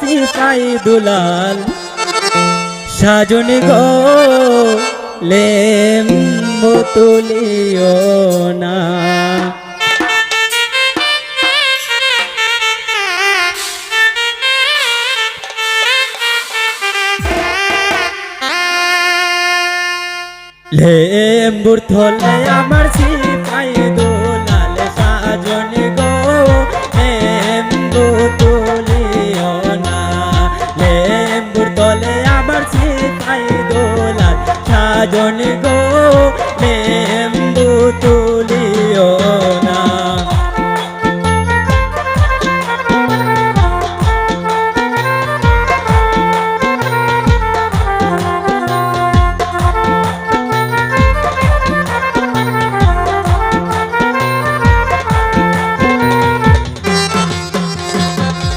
সিপাই দুলাল সাজনি গো লেম্বু তুলিও না। লেম্বুর থলে আমার সিপাই দুলাল সাজনি গো লেম্বু তুলিও না। লেম্বুর তলে আমার সিপাই দুলাল সাজনি গো লেম্বু তুলিও না।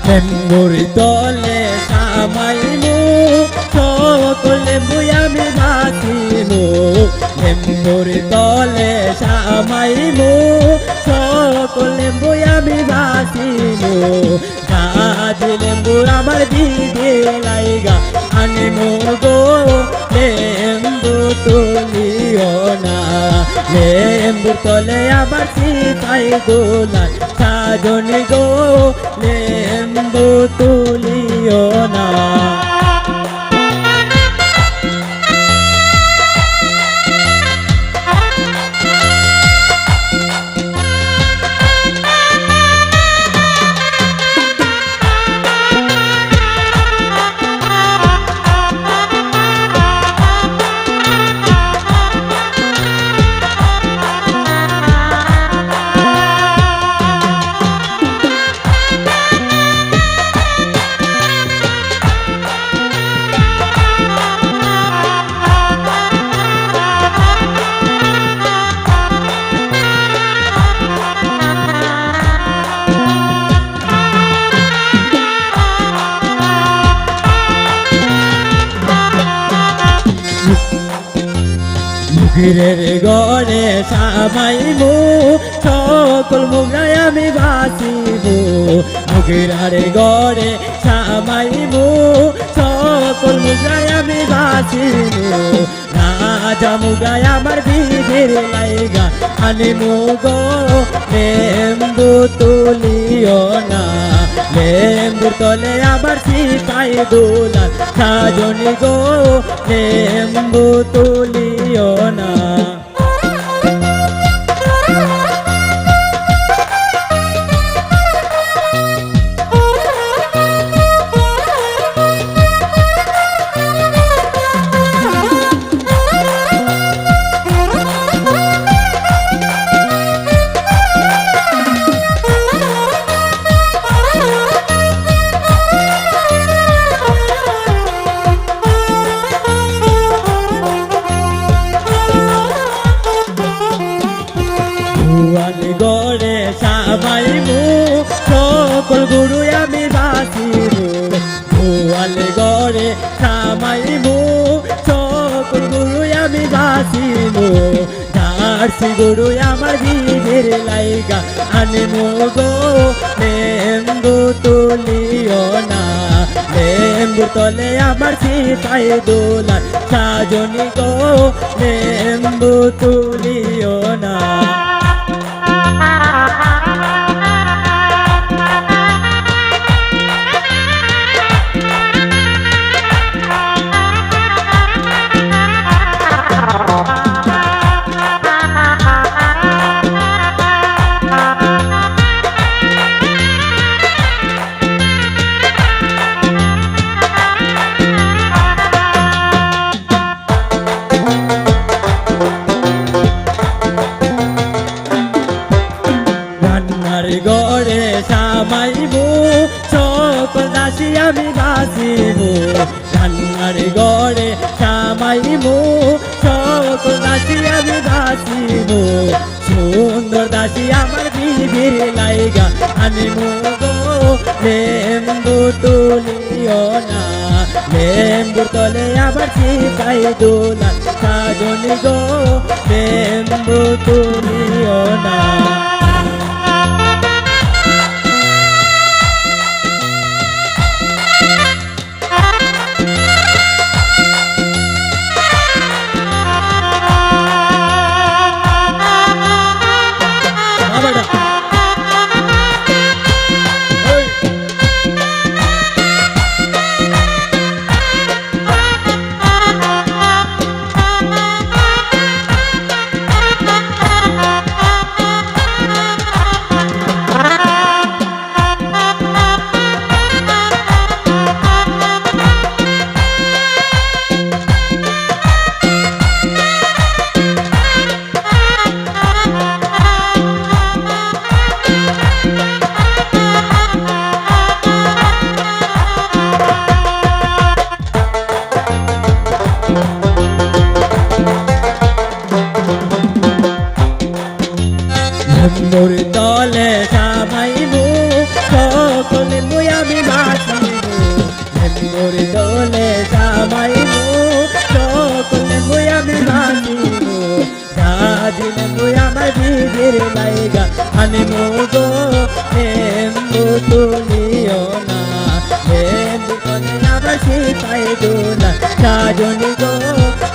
লেম্বুর তলে সামাইমু সকল লেম্বু আমি ভাসিমু। লেম্বুর তলে সামাইমু সকল লেম্বু আমি ভাসিমু। গাছ লেম্বু আমার দিদি লাইগা আনিমু গো লেম্বু তুলিও না। লেম্বুর তলে আবার সিপাই দুলাল সাজনি গো লেম্বু তুলিও না। মুগিরের গড়ে সামাইমু সকল মুগরায় আমি ভাসিমু। মুগিরার গড়ে সামাইমু সকল মুগরায় আমি ভাসিমু। রাজা মুগরায় আমার বিধির লাইগা আনিমু গো লেম্বু তুলিও না। লেম্বুর তলে আবার সিপাই দুলাল সাজনি গো লেম্বু তুলিও না। গড়ে সামাইমু সকল গুরু আমি ভাসিমু। ভুয়াল গড়ে সামাইমু সকল গুরু আমি ভাসিমু। জার্সি গুরু আমার বিধির লাইগা আনিমু গো লেম্বু তুলিও না। লেম্বুর তলে আমার সিপাই দুলাল সাজনি গো লেম্বু তুলিও না। গড়ে সামাইমু সকল দাসী আমি ভাসিমু। রান্নার গড়ে সামাইমু সকল দাসী আমি ভাসিমু। সুন্দর দাসী আমার বিধির লাইগা আনিমু গো লেম্বু তুলিও না। লেম্বুর তলে আবার সিপাই দুলাল সাজনি গো লেম্বু তুলিও না। বিবির লাইগা আনে মোগো নেম্বু তুলিও না নেম্বু কলে আমার সিপাই দোলা সাজনি গো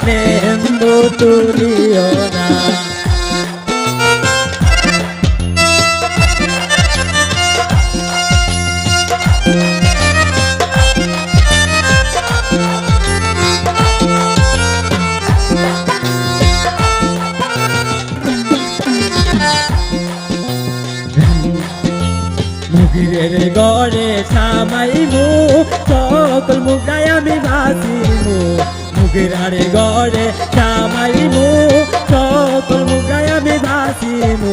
নেম্বু তুলিও না মুগিরের গড়ে সামাইমু সকল মুগরাই আমি ভাসিমু মুগিরার গড়ে সামাইমু সকল মুগরাই আমি ভাসিমু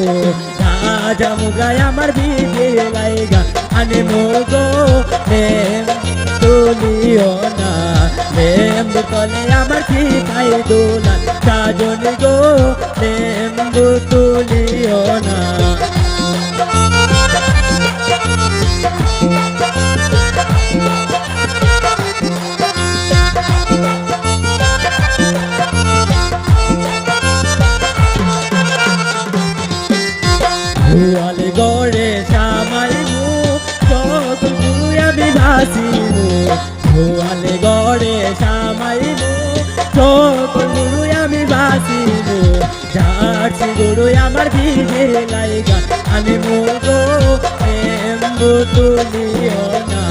রাজা মুগরাই আমার বিবি লাইগা আনে মোগো নেম তুলিও না নেম তলে আমার সিপাই দোলা সাজনি গো নেম তুলিও না ভুয়ালে গড়ে সামাইমু সকল গুরু আমি ভাসিমু ভুয়ালে গড়ে সামাইমু সকল গুরু আমি ভাসিমু যাচ্ছি গুরু আমার বিবির লাইগা আমি মোগো নেম্বু তুলিও না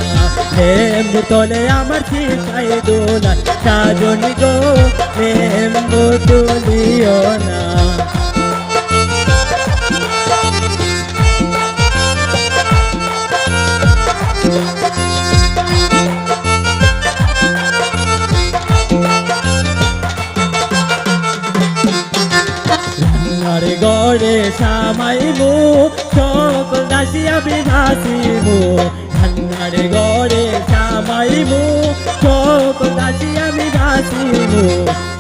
নেম্বু তলে আমার সিপাই দোলা সাজনি গো নেম্বু তুলিও না রান্নার গড়ে সামাইমু সকল দাসী আমি ভাসিমু রান্নার গড়ে সামাইমু সকল দাসী আমি ভাসিমু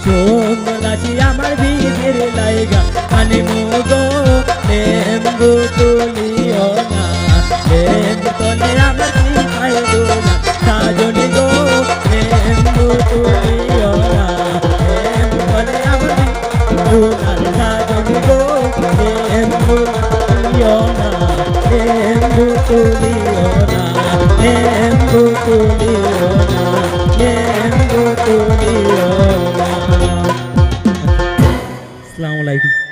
সকল দাসী আমার বিবির লাইগা আনিমু গো নেম্বু তুলিও না নেম্বু তলে আমার সিপাই দোলা সাজনি গো নেম্বু তুলিও না নেম্বু তলে আমার দোলা সাজনি গো নেম্বু তুলিও না নেম্বু তুলিও না নেম্বু তুলিও না নেম্বু তুলিও না। আসসালামু আলাইকুম।